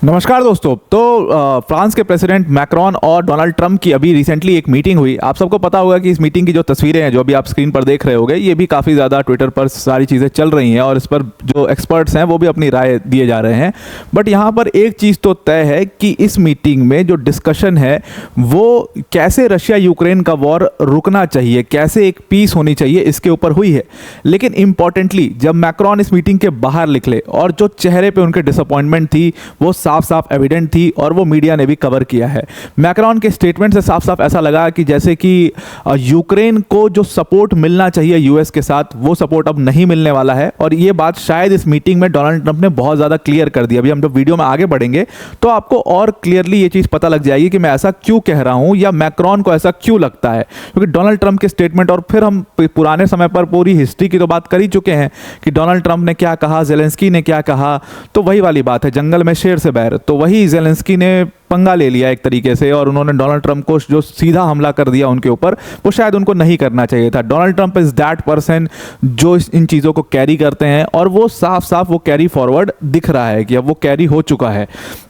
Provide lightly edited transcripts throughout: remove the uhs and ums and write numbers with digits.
नमस्कार दोस्तों। तो फ्रांस के प्रेसिडेंट मैक्रॉन और डोनाल्ड ट्रंप की अभी रिसेंटली एक मीटिंग हुई। आप सबको पता होगा कि इस मीटिंग की जो तस्वीरें हैं जो अभी आप स्क्रीन पर देख रहे होंगे, ये भी काफ़ी ज़्यादा ट्विटर पर सारी चीज़ें चल रही हैं और इस पर जो एक्सपर्ट्स हैं वो भी अपनी राय दिए जा रहे हैं। बट यहाँ पर एक चीज़ तो तय है कि इस मीटिंग में जो डिस्कशन है वो कैसे रशिया यूक्रेन का वॉर रुकना चाहिए, कैसे एक पीस होनी चाहिए, इसके ऊपर हुई है। लेकिन इंपॉर्टेंटली जब मैक्रॉन इस मीटिंग के बाहर निकले और जो चेहरे पे उनके डिसअपॉइंटमेंट थी वो साफ साफ एविडेंट थी और वो मीडिया ने भी कवर किया है। मैक्रॉन के स्टेटमेंट से साफ साफ ऐसा लगा कि जैसे कि यूक्रेन को जो सपोर्ट मिलना चाहिए यूएस के साथ वो सपोर्ट अब नहीं मिलने वाला है। और ये बात शायद इस मीटिंग में डोनाल्ड ट्रंप ने बहुत ज़्यादा क्लियर कर दी। अभी हम जब वीडियो में आगे बढ़ेंगे तो आपको और क्लियरली ये चीज़ पता लग जाएगी कि मैं ऐसा क्यों कह रहा हूँ या मैक्रॉन को ऐसा क्यों लगता है। क्योंकि डोनाल्ड ट्रंप के स्टेटमेंट और फिर हम पुराने समय पर पूरी हिस्ट्री की तो बात कर ही चुके हैं कि डोनाल्ड ट्रंप ने क्या कहा, ज़ेलेंस्की ने क्या कहा। तो वही वाली बात है, जंगल में शेर से बैर। तो वही ज़ेलेंस्की ने पंगा ले लिया एक तरीके से और उन्होंने डोनाल्ड ट्रंप को जो सीधा हमला कर दिया उनके ऊपर, वो शायद उनको नहीं करना चाहिए था। Donald Trump is that person जो इन चीज़ों को कैरी करते हैं और वो साफ साफ वो कैरी फॉरवर्ड दिख रहा है कि अब वो कैरी हो चुका है।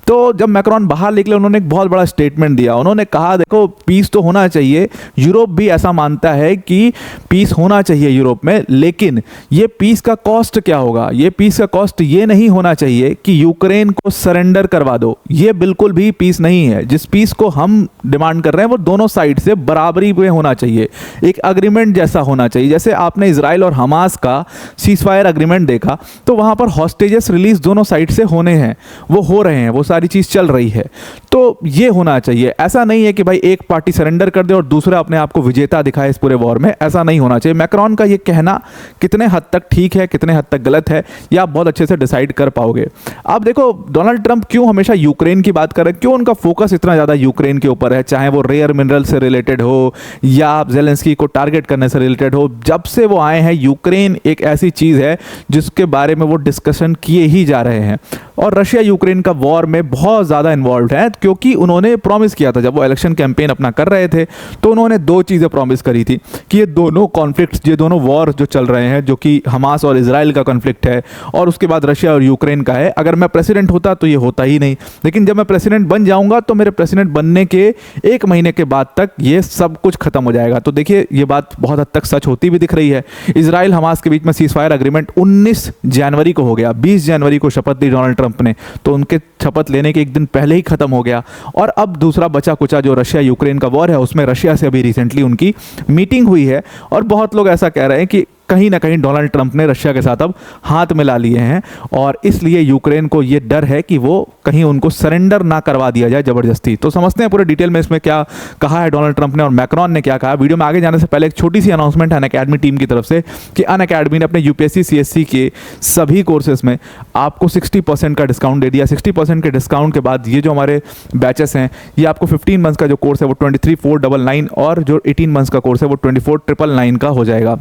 तो जब मैक्रॉन बाहर निकले उन्होंने एक बहुत बड़ा स्टेटमेंट दिया। उन्होंने कहा देखो पीस तो होना चाहिए, यूरोप भी ऐसा मानता है कि पीस होना चाहिए यूरोप में, लेकिन ये पीस का कॉस्ट क्या होगा। ये पीस का कॉस्ट ये नहीं होना चाहिए कि यूक्रेन को सरेंडर करवा दो। ये बिल्कुल भी पीस नहीं है। जिस पीस को हम डिमांड कर रहे हैं वो दोनों साइड से बराबरी में होना चाहिए, एक अग्रीमेंट जैसा होना चाहिए। जैसे आपने इजराइल और हमास का सीजफायर अग्रीमेंट देखा तो वहां पर हॉस्टेजेस रिलीज दोनों साइड से होने हैं, वो हो रहे हैं, वो सारी चीज चल रही है। तो ये होना चाहिए। ऐसा नहीं है कि भाई एक पार्टी सरेंडर कर दे और दूसरा अपने आप को विजेता दिखाए इस पूरे वॉर में। ऐसा नहीं होना चाहिए। मैक्रॉन का ये कहना कितने हद तक ठीक है, कितने हद तक गलत है, ये आप बहुत अच्छे से डिसाइड कर पाओगे। अब देखो डोनाल्ड ट्रंप क्यों हमेशा यूक्रेन की बात कर रहे हैं, क्यों उनका फोकस इतना ज़्यादा यूक्रेन के ऊपर है, चाहे वो रेयर मिनरल से रिलेटेड हो या ज़ेलेंस्की को टारगेट करने से रिलेटेड हो। जब से वो आए हैं यूक्रेन एक ऐसी चीज़ है जिसके बारे में वो डिस्कशन किए ही जा रहे हैं। और रशिया यूक्रेन का वॉर में बहुत ज़्यादा इन्वॉल्व है क्योंकि उन्होंने प्रॉमिस किया था जब वो इलेक्शन कैंपेन अपना कर रहे थे तो उन्होंने दो चीज़ें प्रॉमिस करी थी कि ये दोनों कॉन्फ्लिक्ट्स, ये दोनों वॉर जो चल रहे हैं, जो कि हमास और इजराइल का कॉन्फ्लिक्ट है और उसके बाद रशिया और यूक्रेन का है, अगर मैं प्रेसिडेंट होता तो ये होता ही नहीं, लेकिन जब मैं प्रेसिडेंट बन जाऊंगा तो मेरे प्रेसिडेंट बनने के एक महीने के बाद तक ये सब कुछ खत्म हो जाएगा। तो देखिए ये बात बहुत हद तक सच होती भी दिख रही है। इजराइल हमास के बीच में सीजफायर अग्रीमेंट 19 जनवरी को हो गया। 20 जनवरी को शपथ ली डोनाल्ड ट्रंप ने, तो उनके शपथ लेने के एक दिन पहले ही खत्म हो गया। और अब दूसरा बचा कुचा जो रशिया यूक्रेन का वॉर है उसमें रशिया से अभी रिसेंटली उनकी मीटिंग हुई है और बहुत लोग ऐसा कह रहे हैं कि कहीं ना कहीं डोनाल्ड ट्रंप ने रशिया के साथ अब हाथ मिला लिए हैं और इसलिए यूक्रेन को ये डर है कि वो कहीं उनको सरेंडर ना करवा दिया जाए ज़बरदस्ती। तो समझते हैं पूरे डिटेल में इसमें क्या कहा है डोनाल्ड ट्रंप ने और मैक्रॉन ने क्या कहा। वीडियो में आगे जाने से पहले एक छोटी सी अनाउंसमेंट है अनअकैडमी टीम की तरफ से कि अनअकैडमी ने अपने यूपीएससी सीएससी के सभी कोर्सेज में आपको 60% का डिस्काउंट दे दिया। 60% के डिस्काउंट के बाद ये जो हमारे बैचेस हैं ये आपको 15 मंथ्स का जो कोर्स है वो 23,499 और जो 18 मंथ्स का कोर्स है वो 24,999 का हो जाएगा।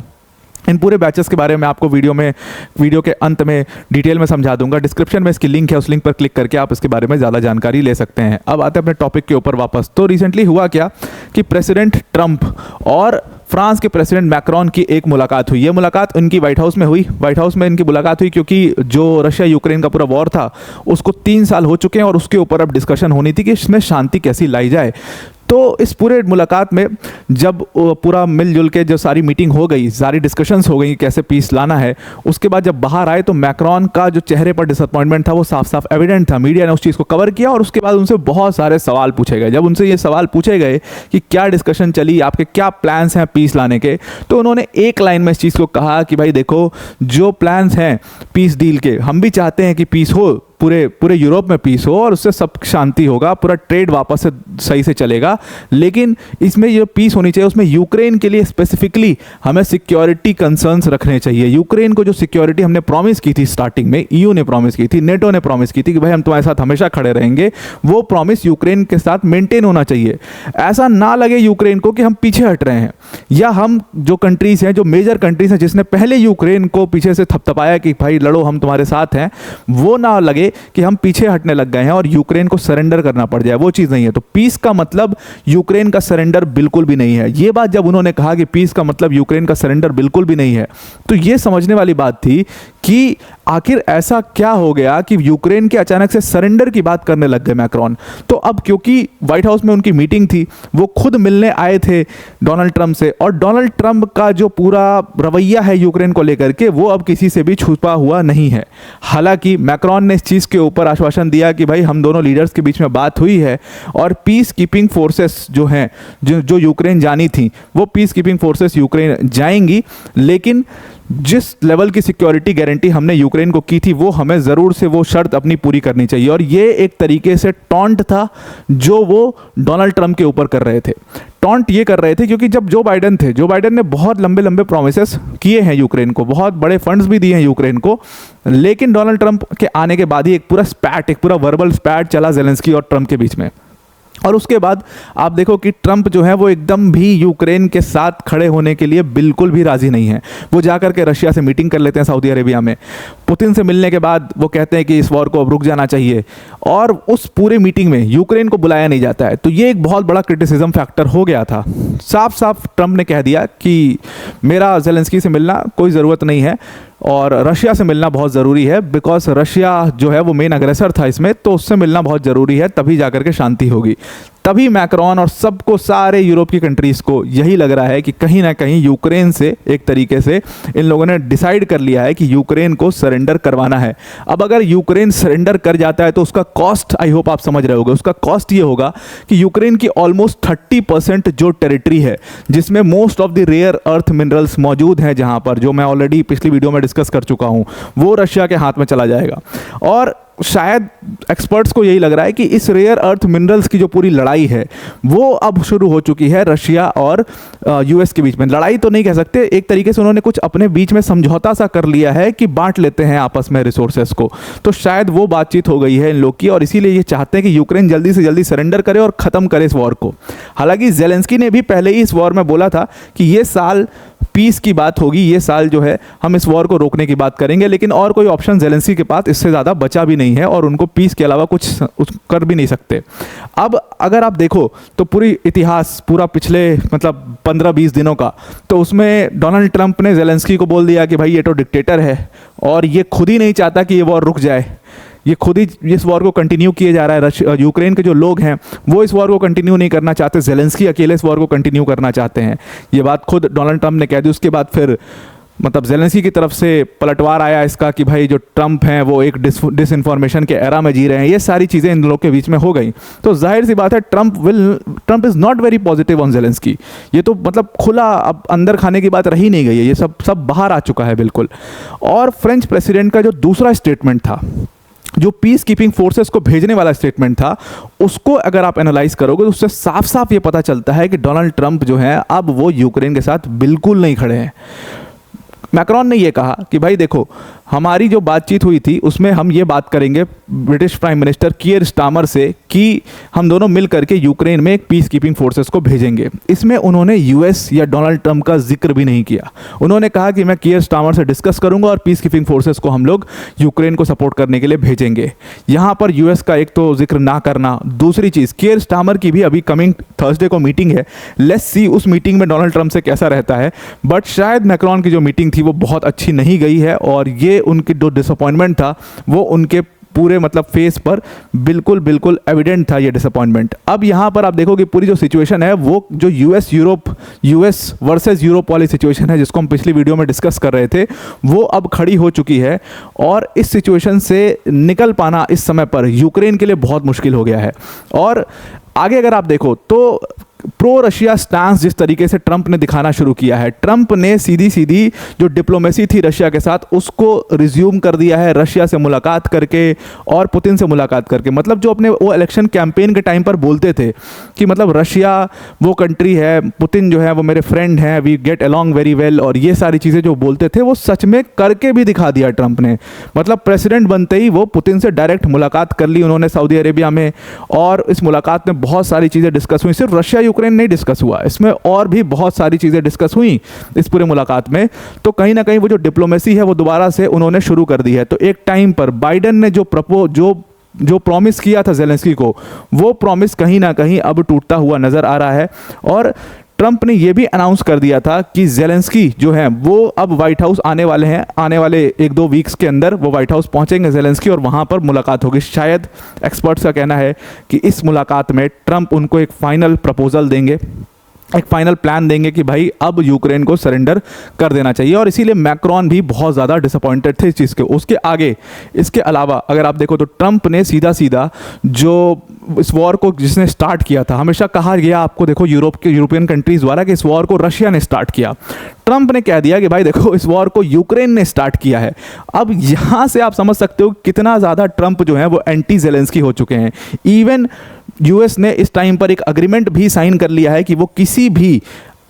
इन पूरे बैचेस के बारे में आपको वीडियो के अंत में डिटेल में समझा दूंगा। डिस्क्रिप्शन में इसकी लिंक है, उस लिंक पर क्लिक करके आप इसके बारे में ज़्यादा जानकारी ले सकते हैं। अब आते हैं अपने टॉपिक के ऊपर वापस। तो रिसेंटली हुआ क्या कि प्रेसिडेंट ट्रंप और फ्रांस के प्रेसिडेंट मैक्रॉन की एक मुलाकात हुई। ये मुलाकात इनकी व्हाइट हाउस में हुई। व्हाइट हाउस में इनकी मुलाकात हुई क्योंकि जो रशिया यूक्रेन का पूरा वॉर था उसको 3 साल हो चुके हैं और उसके ऊपर अब डिस्कशन होनी थी कि इसमें शांति कैसी लाई जाए। तो इस पूरे मुलाकात में जब पूरा मिलजुल के जो सारी मीटिंग हो गई, सारी डिस्कशंस हो गई कैसे पीस लाना है, उसके बाद जब बाहर आए तो मैक्रॉन का जो चेहरे पर डिसअपॉइंटमेंट था वो साफ साफ एविडेंट था। मीडिया ने उस चीज़ को कवर किया और उसके बाद उनसे बहुत सारे सवाल पूछे गए। जब उनसे ये सवाल पूछे गए कि क्या डिस्कशन चली, आपके क्या प्लान्स हैं पीस लाने के, तो उन्होंने एक लाइन में इस चीज़ को कहा कि भाई देखो जो प्लान्स हैं पीस डील के, हम भी चाहते हैं कि पीस हो, पूरे यूरोप में पीस हो और उससे सब शांति होगा, पूरा ट्रेड वापस से सही से चलेगा, लेकिन इसमें जो पीस होनी चाहिए उसमें यूक्रेन के लिए स्पेसिफिकली हमें सिक्योरिटी कंसर्न्स रखने चाहिए। यूक्रेन को जो सिक्योरिटी हमने प्रॉमिस की थी स्टार्टिंग में, ईयू ने प्रॉमिस की थी, नेटो ने प्रॉमिस की थी कि भाई हम तुम्हारे साथ हमेशा खड़े रहेंगे, वो प्रॉमिस यूक्रेन के साथ मेंटेन होना चाहिए। ऐसा ना लगे यूक्रेन को कि हम पीछे हट रहे हैं या हम जो कंट्रीज हैं, जो मेजर कंट्रीज हैं जिसने पहले यूक्रेन को पीछे से थपथपाया कि भाई लड़ो हम तुम्हारे साथ हैं, वो ना लगे कि हम पीछे हटने लग गए हैं और यूक्रेन को सरेंडर करना पड़ जाए। वो चीज़ नहीं है। तो पीस का मतलब यूक्रेन का सरेंडर बिल्कुल भी नहीं है। ये बात जब उन्होंने कहा कि पीस का मतलब यूक्रेन का सरेंडर बिल्कुल भी नहीं है तो ये समझने वाली बात थी कि आखिर ऐसा क्या हो गया कि यूक्रेन के अचानक से सरेंडर की बात करने लग गए मैक्रोन। तो अब क्योंकि व्हाइट हाउस में उनकी मीटिंग थी, वो खुद मिलने आए थे डोनाल्ड ट्रंप से, और डोनाल्ड ट्रंप का जो पूरा रवैया है यूक्रेन को लेकर के वो अब किसी से भी छुपा हुआ नहीं है। हालांकि मैक्रोन ने इस चीज़ के ऊपर आश्वासन दिया कि भाई हम दोनों लीडर्स के बीच में बात हुई है और पीस कीपिंग फोर्सेस जो हैं जो यूक्रेन जानी थी वो पीस कीपिंग फोर्सेस यूक्रेन जाएंगी, लेकिन जिस लेवल की सिक्योरिटी गारंटी हमने यूक्रेन को की थी वो हमें ज़रूर से वो शर्त अपनी पूरी करनी चाहिए। और ये एक तरीके से टॉन्ट था जो वो डोनाल्ड ट्रंप के ऊपर कर रहे थे। टॉन्ट ये कर रहे थे क्योंकि जब जो बाइडेन थे, जो बाइडेन ने बहुत लंबे लंबे प्रोमिसेस किए हैं यूक्रेन को, बहुत बड़े फंड्स भी दिए हैं यूक्रेन को, लेकिन डोनाल्ड ट्रंप के आने के बाद ही एक पूरा वर्बल स्पैट चला जेलेंस्की और ट्रंप के बीच में। और उसके बाद आप देखो कि ट्रंप जो है वो एकदम भी यूक्रेन के साथ खड़े होने के लिए बिल्कुल भी राजी नहीं है। वो जाकर के रशिया से मीटिंग कर लेते हैं सऊदी अरेबिया में। पुतिन से मिलने के बाद वो कहते हैं कि इस वॉर को अब रुक जाना चाहिए, और उस पूरे मीटिंग में यूक्रेन को बुलाया नहीं जाता है। तो ये एक बहुत बड़ा क्रिटिसिज्म फैक्टर हो गया था। साफ साफ ट्रंप ने कह दिया कि मेरा जेलेंस्की से मिलना कोई ज़रूरत नहीं है और रशिया से मिलना बहुत ज़रूरी है, बिकॉज रशिया जो है वो मेन अग्रेसर था इसमें, तो उससे मिलना बहुत ज़रूरी है, तभी जाकर के शांति होगी। तभी मैक्रोन और सबको, सारे यूरोप की कंट्रीज़ को यही लग रहा है कि कहीं ना कहीं यूक्रेन से एक तरीके से इन लोगों ने डिसाइड कर लिया है कि यूक्रेन को सरेंडर करवाना है। अब अगर यूक्रेन सरेंडर कर जाता है तो उसका कॉस्ट, आई होप आप समझ रहे होंगे, उसका कॉस्ट ये होगा कि यूक्रेन की ऑलमोस्ट 30% जो टेरिटरी है, जिसमें most of the rare earth minerals मौजूद हैं, जहाँ पर, जो मैं ऑलरेडी पिछली वीडियो में डिस्कस कर चुका हूँ, वो रशिया के हाथ में चला जाएगा। और शायद एक्सपर्ट्स को यही लग रहा है कि इस रेयर अर्थ मिनरल्स की जो पूरी लड़ाई है वो अब शुरू हो चुकी है रशिया और यूएस के बीच में। लड़ाई तो नहीं कह सकते, एक तरीके से उन्होंने कुछ अपने बीच में समझौता सा कर लिया है कि बांट लेते हैं आपस में रिसोर्सेस को। तो शायद वो बातचीत हो गई है इन लोग की, और इसीलिए ये चाहते हैं कि यूक्रेन जल्दी से जल्दी सरेंडर करे और ख़त्म करे इस वॉर को। हालांकि जेलेंस्की ने भी पहले ही इस वॉर में बोला था कि ये साल पीस की बात होगी, ये साल जो है हम इस वॉर को रोकने की बात करेंगे, लेकिन और कोई ऑप्शन जेलेंस्की के पास इससे ज़्यादा बचा भी नहीं है और उनको पीस के अलावा कुछ कर भी नहीं सकते। अब अगर आप देखो तो पूरी इतिहास, पूरा पिछले मतलब 15-20 दिनों का, तो उसमें डोनाल्ड ट्रंप ने जेलेंस्की को बोल दिया कि भाई ये तो डिक्टेटर है और ये खुद ही नहीं चाहता कि ये वॉर रुक जाए, ये खुद ही इस वॉर को कंटिन्यू किए जा रहा है। यूक्रेन के जो लोग हैं वो इस वॉर को कंटिन्यू नहीं करना चाहते, जेलेंस्की अकेले इस वॉर को कंटिन्यू करना चाहते हैं। ये बात खुद डोनाल्ड ट्रंप ने कह दी। उसके बाद फिर मतलब जेलेंस्की की तरफ से पलटवार आया इसका कि भाई जो ट्रंप हैं वो एक डिसइंफॉर्मेशन के एरा में जी रहे हैं। ये सारी चीज़ें इन लोगों के बीच में हो गई। तो जाहिर सी बात है Trump is not very positive on Zelensky. ये तो मतलब खुला अब अंदर खाने की बात रही नहीं गई है, ये सब बाहर आ चुका है बिल्कुल। और फ्रेंच प्रेसिडेंट का जो दूसरा स्टेटमेंट था, जो पीस कीपिंग फोर्सेस को भेजने वाला स्टेटमेंट था, उसको अगर आप एनालाइज करोगे तो उससे साफ साफ ये पता चलता है कि डोनाल्ड ट्रंप जो है अब वो यूक्रेन के साथ बिल्कुल नहीं खड़े हैं। मैक्रोन ने ये कहा कि भाई देखो, हमारी जो बातचीत हुई थी उसमें हम ये बात करेंगे ब्रिटिश प्राइम मिनिस्टर कीयर स्टामर से कि हम दोनों मिल करके यूक्रेन में एक पीस कीपिंग फोर्सेस को भेजेंगे। इसमें उन्होंने यूएस या डोनाल्ड ट्रंप का जिक्र भी नहीं किया। उन्होंने कहा कि मैं कीयर स्टामर से डिस्कस करूंगा और पीस कीपिंग फोर्सेस को हम लोग यूक्रेन को सपोर्ट करने के लिए भेजेंगे। यहाँ पर यूएस का एक तो जिक्र ना करना, दूसरी चीज़ कीयर स्टामर की भी अभी कमिंग थर्सडे को मीटिंग है, लेट्स सी उस मीटिंग में डोनाल्ड ट्रंप से कैसा रहता है। बट शायद मैक्रोन की जो मीटिंग थी वो बहुत अच्छी नहीं गई है और ये उनकी जो डिसअपॉइंटमेंट था वो उनके पूरे मतलब फेस पर बिल्कुल एविडेंट था ये डिसअपॉइंटमेंट। अब यहाँ पर आप देखो कि पूरी जो सिचुएशन है वो जो यूएस वर्सेस यूरोप वाली सिचुएशन है, जिसको हम पिछली वीडियो में डिस्कस कर रहे थे, वो अब खड़ी हो चुकी है और इस सिचुएशन से निकल पाना इस समय पर यूक्रेन के लिए बहुत मुश्किल हो गया है। और आगे अगर आप देखो तो प्रो रशिया स्टांस जिस तरीके से ट्रंप ने दिखाना शुरू किया है, ट्रंप ने सीधी जो डिप्लोमेसी थी रशिया के साथ उसको रिज्यूम कर दिया है, रशिया से मुलाकात करके और पुतिन से मुलाकात करके। मतलब जो अपने वो इलेक्शन कैंपेन के टाइम पर बोलते थे कि मतलब रशिया वो कंट्री है, पुतिन जो है वो मेरे फ्रेंड हैं, we get along very well, और ये सारी चीज़ें जो बोलते थे वो सच में करके भी दिखा दिया ट्रंप ने। मतलब प्रेसिडेंट बनते ही वो पुतिन से डायरेक्ट मुलाकात कर ली उन्होंने सऊदी अरेबिया में, और इस मुलाकात में बहुत सारी चीज़ें डिस्कस हुई। सिर्फ रशिया यूक्रेन नहीं डिस्कस हुआ, इसमें और भी बहुत सारी चीज़ें डिस्कस हुई इस पूरे मुलाकात में। तो कहीं ना कहीं वो जो डिप्लोमेसी है वो दोबारा से उन्होंने शुरू कर दी है। तो एक टाइम पर बाइडेन ने जो प्रॉमिस किया था जेलेंस्की को, वो प्रॉमिस कहीं ना कहीं अब टूटता हुआ नज़र आ रहा है। और ट्रंप ने ये भी अनाउंस कर दिया था कि जेलेंस्की जो है वो अब व्हाइट हाउस आने वाले हैं, आने वाले 1-2 वीक्स के अंदर वो व्हाइट हाउस पहुंचेंगे जेलेंस्की, और वहां पर मुलाकात होगी। शायद एक्सपर्ट्स का कहना है कि इस मुलाकात में ट्रंप उनको एक फाइनल प्रपोजल देंगे, एक फाइनल प्लान देंगे कि भाई अब यूक्रेन को सरेंडर कर देना चाहिए। और इसीलिए मैक्रोन भी बहुत ज़्यादा डिसअपॉइंटेड थे इस चीज़ के। उसके आगे इसके अलावा अगर आप देखो तो ट्रंप ने सीधा सीधा जो इस वॉर को जिसने स्टार्ट किया था, हमेशा कहा गया आपको देखो यूरोपियन कंट्रीज़ द्वारा कि इस वॉर को रशिया ने स्टार्ट किया, ट्रंप ने कह दिया कि भाई देखो इस वॉर को यूक्रेन ने स्टार्ट किया है। अब यहाँ से आप समझ सकते हो कितना ज़्यादा ट्रंप जो है वो एंटी जेलेंस्की हो चुके हैं। इवन यूएस ने इस टाइम पर एक अग्रीमेंट भी साइन कर लिया है कि वो किसी भी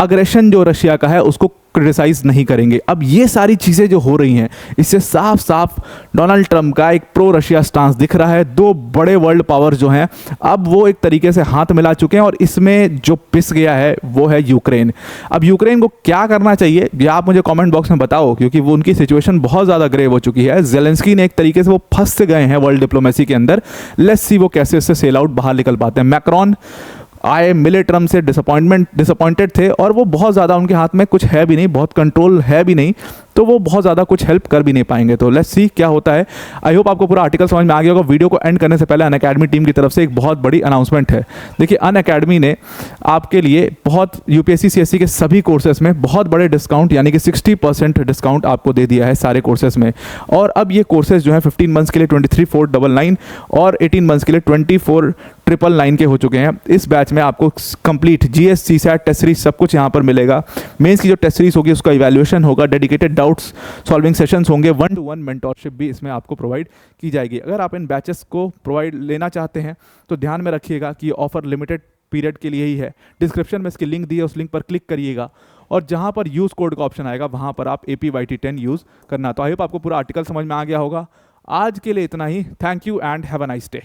अग्रेशन जो रशिया का है उसको क्रिटिसाइज नहीं करेंगे। अब ये सारी चीज़ें जो हो रही हैं इससे साफ साफ डोनाल्ड ट्रंप का एक प्रो रशिया स्टांस दिख रहा है। दो बड़े वर्ल्ड पावर जो हैं अब वो एक तरीके से हाथ मिला चुके हैं, और इसमें जो पिस गया है वो है यूक्रेन। अब यूक्रेन को क्या करना चाहिए ये आप मुझे कमेंट बॉक्स में बताओ, क्योंकि वो उनकी सिचुएशन बहुत ज़्यादा ग्रेव हो चुकी है। जेलेंस्की ने एक तरीके से वो फंस गए हैं वर्ल्ड डिप्लोमेसी के अंदर। लेट्स सी वो कैसे इससे सेल आउट बाहर निकल पाते हैं। मैक्रोन आए मिले ट्रम्प से डिसअपॉइंटेड थे, और वो बहुत ज़्यादा उनके हाथ में कुछ है भी नहीं, बहुत कंट्रोल है भी नहीं, तो वो बहुत ज़्यादा कुछ हेल्प कर भी नहीं पाएंगे। तो लेट्स सी क्या होता है। आई होप आपको पूरा आर्टिकल समझ में आ गया होगा। वीडियो को एंड करने से पहले अनअकैडमी टीम की तरफ से एक बहुत बड़ी अनाउंसमेंट है। देखिए अनअकैडमी ने आपके लिए बहुत यूपीएससी सीएससी के सभी कोर्सेज में बहुत बड़े डिस्काउंट यानी कि 60% डिस्काउंट आपको दे दिया है सारे कोर्सेज में। और अब ये कोर्सेज जो है 15 मंथ्स के लिए 23,499 और 18 मंथ्स के लिए 24,999 के हो चुके हैं। इस बैच में आपको complete GS CSAT test series सब कुछ यहाँ पर मिलेगा। मेंस की जो टेस्ट सीरीज होगी उसका इवैल्यूएशन होगा, डेडिकेटेड डाउट्स सॉल्विंग सेशंस होंगे, 1-to-1 मेंटोरशिप भी इसमें आपको प्रोवाइड की जाएगी। अगर आप इन बैचेस को प्रोवाइड लेना चाहते हैं तो ध्यान में रखिएगा कि ऑफर लिमिटेड पीरियड के लिए ही है। डिस्क्रिप्शन में इसकी लिंक दी है, उस लिंक पर क्लिक करिएगा और जहां पर यूज़ कोड का ऑप्शन आएगा वहां पर आप APYT10 यूज़ करना। तो आई होप आपको पूरा आर्टिकल समझ में आ गया होगा। आज के लिए इतना ही। Thank you and have a nice day.